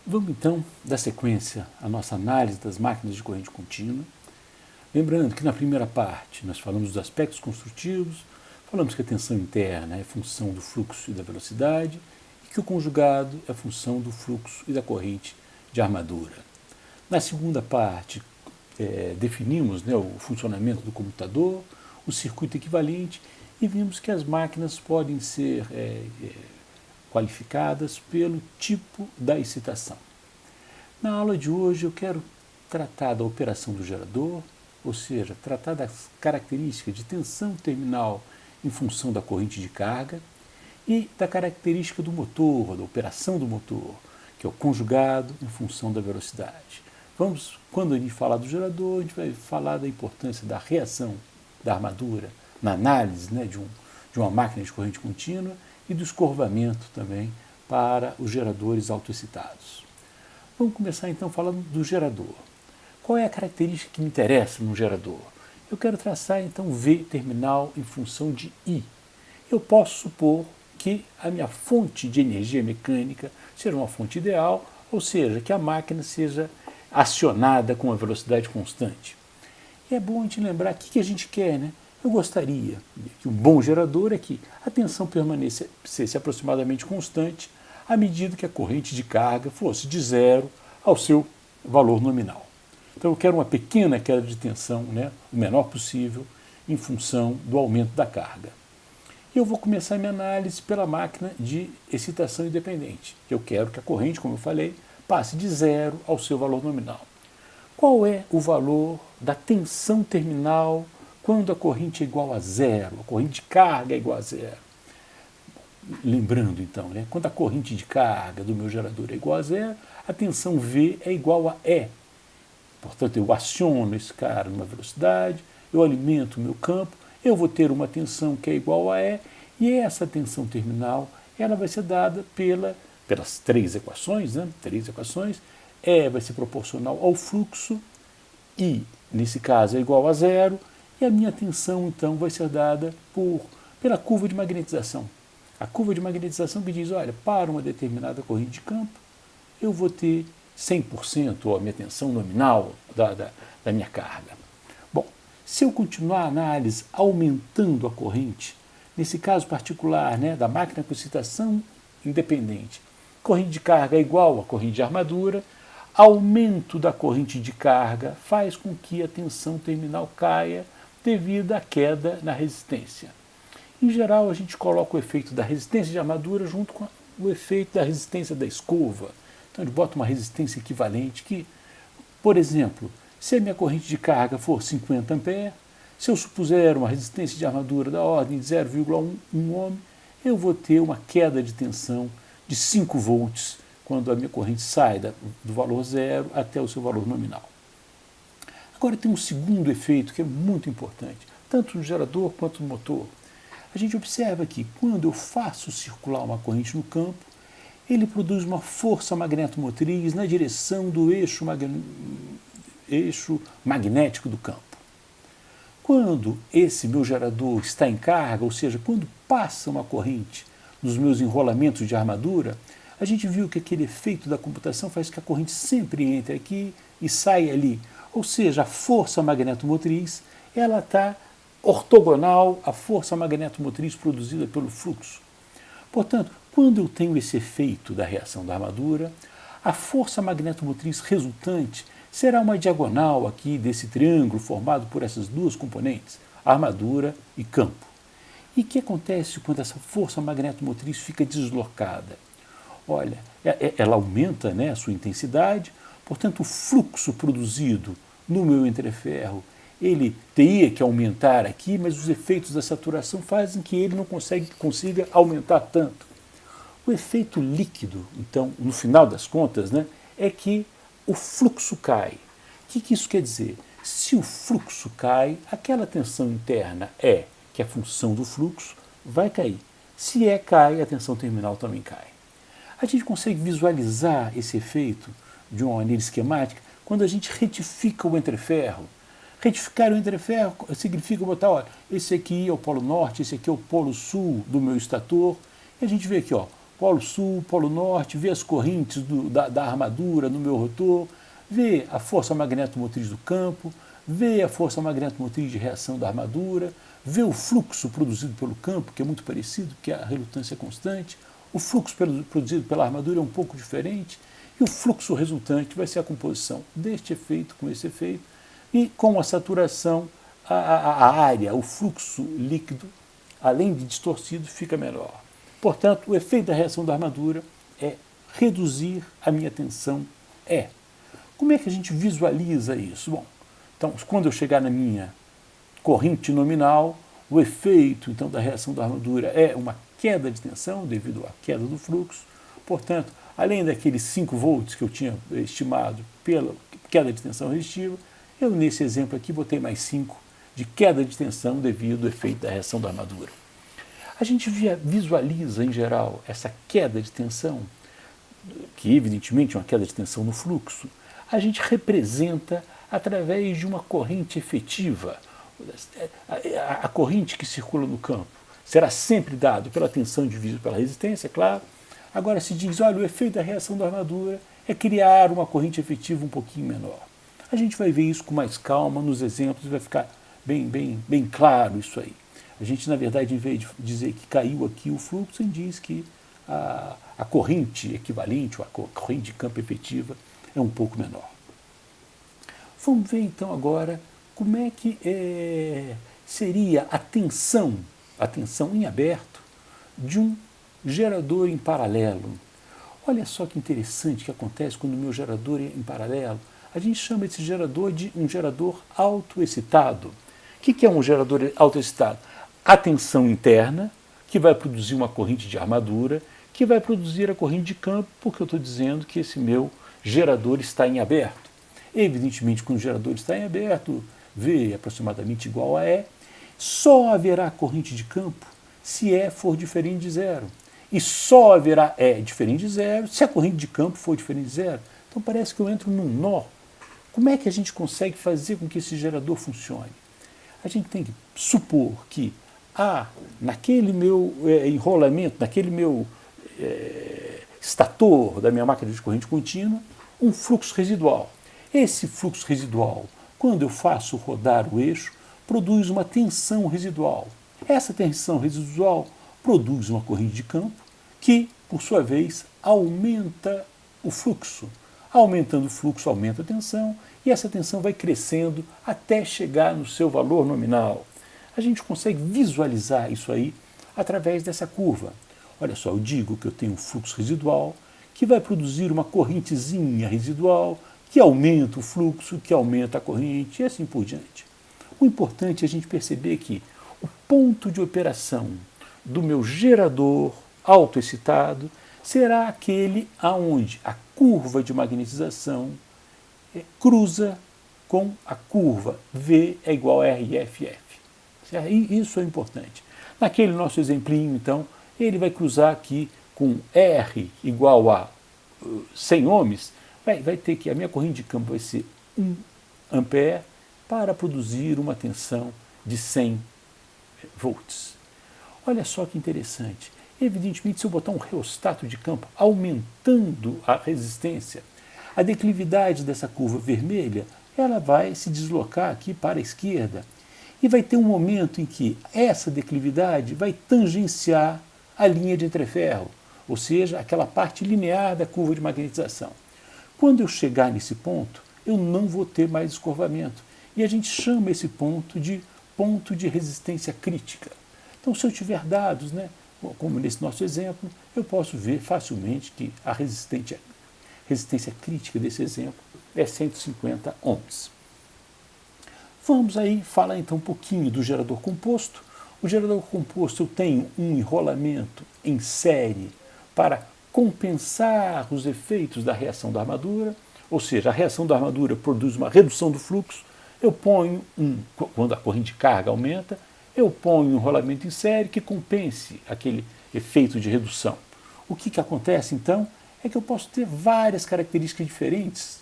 Vamos então dar sequência à nossa análise das máquinas de corrente contínua. Lembrando que na primeira parte nós falamos dos aspectos construtivos, falamos que a tensão interna é função do fluxo e da velocidade e que o conjugado é função do fluxo e da corrente de armadura. Na segunda parte, definimos o funcionamento do comutador, o circuito equivalente e vimos que as máquinas podem ser qualificadas pelo tipo da excitação. Na aula de hoje eu quero tratar da operação do gerador, ou seja, tratar das características de tensão terminal em função da corrente de carga e da característica do motor, da operação do motor, que é o conjugado em função da velocidade. Quando a gente falar do gerador, a gente vai falar da importância da reação da armadura na análise de uma máquina de corrente contínua e do escorvamento também para os geradores autoexcitados. Vamos começar então falando do gerador. Qual é a característica que me interessa no gerador? Eu quero traçar então V terminal em função de I. Eu posso supor que a minha fonte de energia mecânica seja uma fonte ideal, ou seja, que a máquina seja acionada com uma velocidade constante. E é bom a gente lembrar o que a gente quer, né? Eu gostaria que um bom gerador é que a tensão permanecesse aproximadamente constante à medida que a corrente de carga fosse de 0 ao seu valor nominal. Então eu quero uma pequena queda de tensão, o menor possível, em função do aumento da carga. E eu vou começar a minha análise pela máquina de excitação independente. Eu quero que a corrente, como eu falei, passe de 0 ao seu valor nominal. Qual é o valor da tensão terminal quando a corrente é igual a 0, a corrente de carga é igual a 0? Lembrando então, quando a corrente de carga do meu gerador é igual a 0, a tensão V é igual a E. Portanto, eu aciono esse cara numa velocidade, eu alimento o meu campo, eu vou ter uma tensão que é igual a E, e essa tensão terminal ela vai ser dada pelas três equações, E vai ser proporcional ao fluxo, I, nesse caso, é igual a 0, e a minha tensão, então, vai ser dada pela curva de magnetização. A curva de magnetização que diz, olha, para uma determinada corrente de campo, eu vou ter 100%, ou a minha tensão nominal da minha carga. Bom, se eu continuar a análise aumentando a corrente, nesse caso particular da máquina com excitação independente, corrente de carga é igual a corrente de armadura, aumento da corrente de carga faz com que a tensão terminal caia devido à queda na resistência. Em geral, a gente coloca o efeito da resistência de armadura junto com o efeito da resistência da escova. Então, a gente bota uma resistência equivalente que, por exemplo, se a minha corrente de carga for 50 A, se eu supuser uma resistência de armadura da ordem de 0,1 ohm, eu vou ter uma queda de tensão de 5 volts quando a minha corrente sai do valor 0 até o seu valor nominal. Agora tem um segundo efeito que é muito importante, tanto no gerador quanto no motor. A gente observa que quando eu faço circular uma corrente no campo, ele produz uma força magnetomotriz na direção do eixo magnético do campo. Quando esse meu gerador está em carga, ou seja, quando passa uma corrente nos meus enrolamentos de armadura, a gente viu que aquele efeito da computação faz que a corrente sempre entre aqui e saia ali. Ou seja, a força magnetomotriz ela está ortogonal à força magnetomotriz produzida pelo fluxo. Portanto, quando eu tenho esse efeito da reação da armadura, a força magnetomotriz resultante será uma diagonal aqui desse triângulo formado por essas duas componentes, armadura e campo. E o que acontece quando essa força magnetomotriz fica deslocada? Olha, ela aumenta a sua intensidade, portanto o fluxo produzido no meu entreferro ele teria que aumentar aqui, mas os efeitos da saturação fazem que ele não consiga aumentar tanto. O efeito líquido, então, no final das contas, é que o fluxo cai. O que isso quer dizer? Se o fluxo cai, aquela tensão interna E, que é a função do fluxo, vai cair. Se E cai, a tensão terminal também cai. A gente consegue visualizar esse efeito de uma maneira esquemática quando a gente retifica o entreferro. Retificar o entreferro significa botar, esse aqui é o polo norte, esse aqui é o polo sul do meu estator. E a gente vê aqui, o Polo Sul, Polo Norte, ver as correntes da armadura no meu rotor, ver a força magnetomotriz do campo, ver a força magnetomotriz de reação da armadura, ver o fluxo produzido pelo campo, que é muito parecido, que é a relutância constante. O fluxo produzido pela armadura é um pouco diferente, e o fluxo resultante vai ser a composição deste efeito com esse efeito, e com a saturação, a área, o fluxo líquido, além de distorcido, fica menor. Portanto, o efeito da reação da armadura é reduzir a minha tensão E. Como é que a gente visualiza isso? Bom, então, quando eu chegar na minha corrente nominal, o efeito então da reação da armadura é uma queda de tensão devido à queda do fluxo. Portanto, além daqueles 5 volts que eu tinha estimado pela queda de tensão resistiva, eu nesse exemplo aqui botei mais 5 de queda de tensão devido ao efeito da reação da armadura. A gente visualiza, em geral, essa queda de tensão, que evidentemente é uma queda de tensão no fluxo, a gente representa através de uma corrente efetiva. A corrente que circula no campo será sempre dada pela tensão dividida pela resistência, claro. Agora se diz, olha, o efeito da reação da armadura é criar uma corrente efetiva um pouquinho menor. A gente vai ver isso com mais calma nos exemplos, vai ficar bem claro isso aí. A gente, na verdade, em vez de dizer que caiu aqui o fluxo, a gente diz que a corrente equivalente, ou a corrente de campo efetiva, é um pouco menor. Vamos ver então agora como é que seria a tensão em aberto de um gerador em paralelo. Olha só que interessante que acontece quando o meu gerador é em paralelo. A gente chama esse gerador de um gerador autoexcitado. O que é um gerador autoexcitado? A tensão interna, que vai produzir uma corrente de armadura, que vai produzir a corrente de campo, porque eu estou dizendo que esse meu gerador está em aberto. Evidentemente, quando o gerador está em aberto, V aproximadamente igual a E, só haverá corrente de campo se E for diferente de zero. E só haverá E diferente de zero se a corrente de campo for diferente de zero. Então parece que eu entro num nó. Como é que a gente consegue fazer com que esse gerador funcione? A gente tem que supor que naquele meu enrolamento, naquele meu estator da minha máquina de corrente contínua, um fluxo residual. Esse fluxo residual, quando eu faço rodar o eixo, produz uma tensão residual. Essa tensão residual produz uma corrente de campo que, por sua vez, aumenta o fluxo. Aumentando o fluxo, aumenta a tensão, e essa tensão vai crescendo até chegar no seu valor nominal. A gente consegue visualizar isso aí através dessa curva. Olha só, eu digo que eu tenho um fluxo residual que vai produzir uma correntezinha residual que aumenta o fluxo, que aumenta a corrente e assim por diante. O importante é a gente perceber que o ponto de operação do meu gerador autoexcitado será aquele aonde a curva de magnetização cruza com a curva V é igual a RFF. Certo? E isso é importante. Naquele nosso exemplinho, então, ele vai cruzar aqui com R igual a 100 ohms, vai ter que a minha corrente de campo vai ser 1 ampere para produzir uma tensão de 100 volts. Olha só que interessante. Evidentemente, se eu botar um reostato de campo aumentando a resistência, a declividade dessa curva vermelha, ela vai se deslocar aqui para a esquerda e vai ter um momento em que essa declividade vai tangenciar a linha de entreferro, ou seja, aquela parte linear da curva de magnetização. Quando eu chegar nesse ponto, eu não vou ter mais escorvamento. E a gente chama esse ponto de resistência crítica. Então, se eu tiver dados, como nesse nosso exemplo, eu posso ver facilmente que a resistência crítica desse exemplo é 150 ohms. Vamos aí falar então um pouquinho do gerador composto. O gerador composto, eu tenho um enrolamento em série para compensar os efeitos da reação da armadura, ou seja, a reação da armadura produz uma redução do fluxo, eu ponho quando a corrente de carga aumenta, eu ponho um enrolamento em série que compense aquele efeito de redução. O que acontece então é que eu posso ter várias características diferentes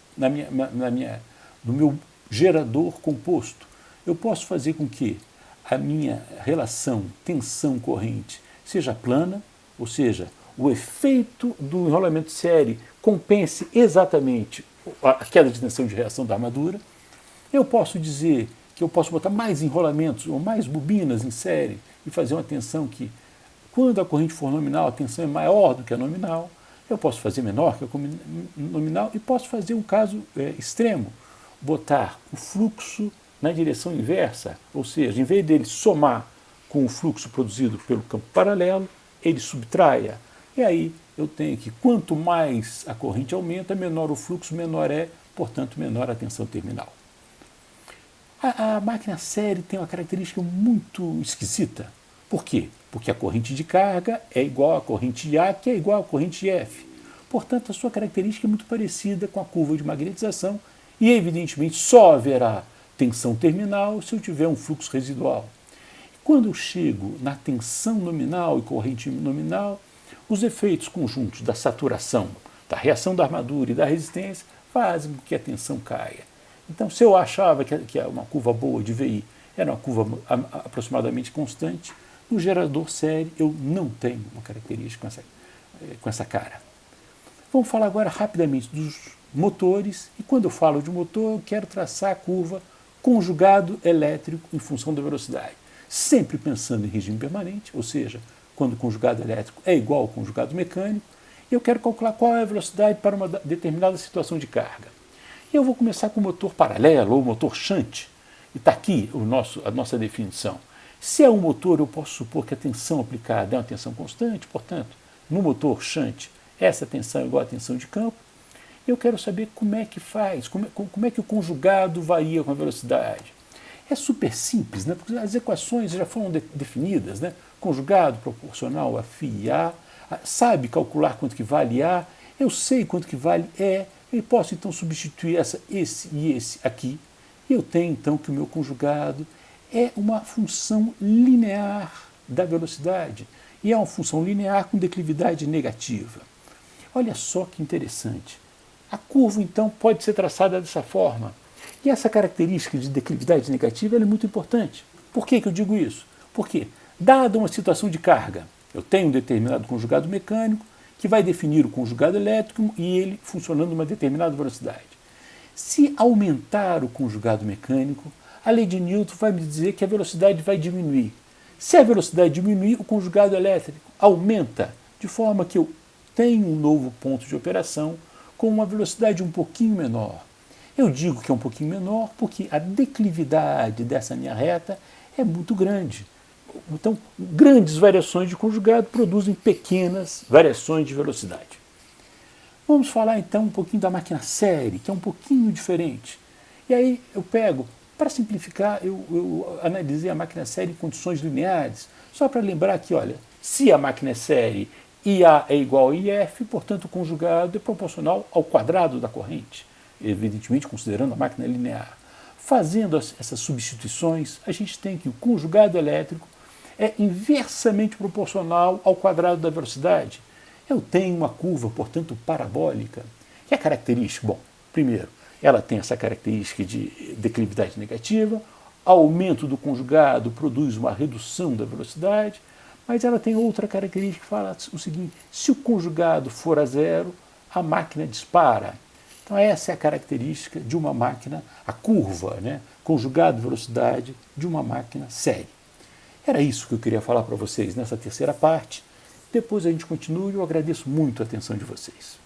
no meu gerador composto. Eu posso fazer com que a minha relação tensão-corrente seja plana, ou seja, o efeito do enrolamento de série compense exatamente a queda de tensão de reação da armadura. Eu posso dizer que eu posso botar mais enrolamentos ou mais bobinas em série e fazer uma tensão que, quando a corrente for nominal, a tensão é maior do que a nominal. Eu posso fazer menor que a nominal e posso fazer um caso extremo, botar o fluxo na direção inversa, ou seja, em vez dele somar com o fluxo produzido pelo campo paralelo, ele subtraia. E aí eu tenho que, quanto mais a corrente aumenta, menor o fluxo, menor é, portanto, menor a tensão terminal. A máquina série tem uma característica muito esquisita. Por quê? Porque a corrente de carga é igual à corrente de A, que é igual à corrente de F. Portanto, a sua característica é muito parecida com a curva de magnetização e, evidentemente, só haverá tensão terminal se eu tiver um fluxo residual. Quando eu chego na tensão nominal e corrente nominal, os efeitos conjuntos da saturação, da reação da armadura e da resistência fazem com que a tensão caia. Então, se eu achava que uma curva boa de VI era uma curva aproximadamente constante, no gerador série eu não tenho uma característica com essa cara. Vamos falar agora rapidamente dos motores, e quando eu falo de motor, eu quero traçar a curva conjugado elétrico em função da velocidade, sempre pensando em regime permanente, ou seja, quando o conjugado elétrico é igual ao conjugado mecânico, e eu quero calcular qual é a velocidade para uma determinada situação de carga. E eu vou começar com o motor paralelo ou motor shunt, e está aqui a nossa definição. Se é um motor, eu posso supor que a tensão aplicada é uma tensão constante, portanto, no motor shunt, essa tensão é igual à tensão de campo. Eu quero saber como é que faz, como é que o conjugado varia com a velocidade. É super simples, né? Porque as equações já foram definidas, né? Conjugado proporcional a φ A, sabe calcular quanto que vale A, eu sei quanto que vale E, eu posso então substituir esse e esse aqui, e eu tenho então que o meu conjugado é uma função linear da velocidade, e é uma função linear com declividade negativa. Olha só que interessante. A curva, então, pode ser traçada dessa forma. E essa característica de declividade negativa é muito importante. Por que eu digo isso? Porque, dada uma situação de carga, eu tenho um determinado conjugado mecânico que vai definir o conjugado elétrico e ele funcionando a uma determinada velocidade. Se aumentar o conjugado mecânico, a lei de Newton vai me dizer que a velocidade vai diminuir. Se a velocidade diminuir, o conjugado elétrico aumenta, de forma que eu tenho um novo ponto de operação com uma velocidade um pouquinho menor. Eu digo que é um pouquinho menor porque a declividade dessa minha reta é muito grande. Então, grandes variações de conjugado produzem pequenas variações de velocidade. Vamos falar então um pouquinho da máquina série, que é um pouquinho diferente. E aí eu pego, para simplificar, eu analisei a máquina série em condições lineares, só para lembrar que, olha, se a máquina é série IA é igual a IF, portanto o conjugado é proporcional ao quadrado da corrente, evidentemente considerando a máquina linear. Fazendo essas substituições, a gente tem que o conjugado elétrico é inversamente proporcional ao quadrado da velocidade. Eu tenho uma curva, portanto, parabólica. Que é característica? Bom, primeiro, ela tem essa característica de declividade negativa, aumento do conjugado produz uma redução da velocidade, mas ela tem outra característica que fala o seguinte: se o conjugado for a zero, a máquina dispara. Então essa é a característica de uma máquina, a curva, né, conjugado velocidade de uma máquina série. Era isso que eu queria falar para vocês nessa terceira parte. Depois a gente continua e eu agradeço muito a atenção de vocês.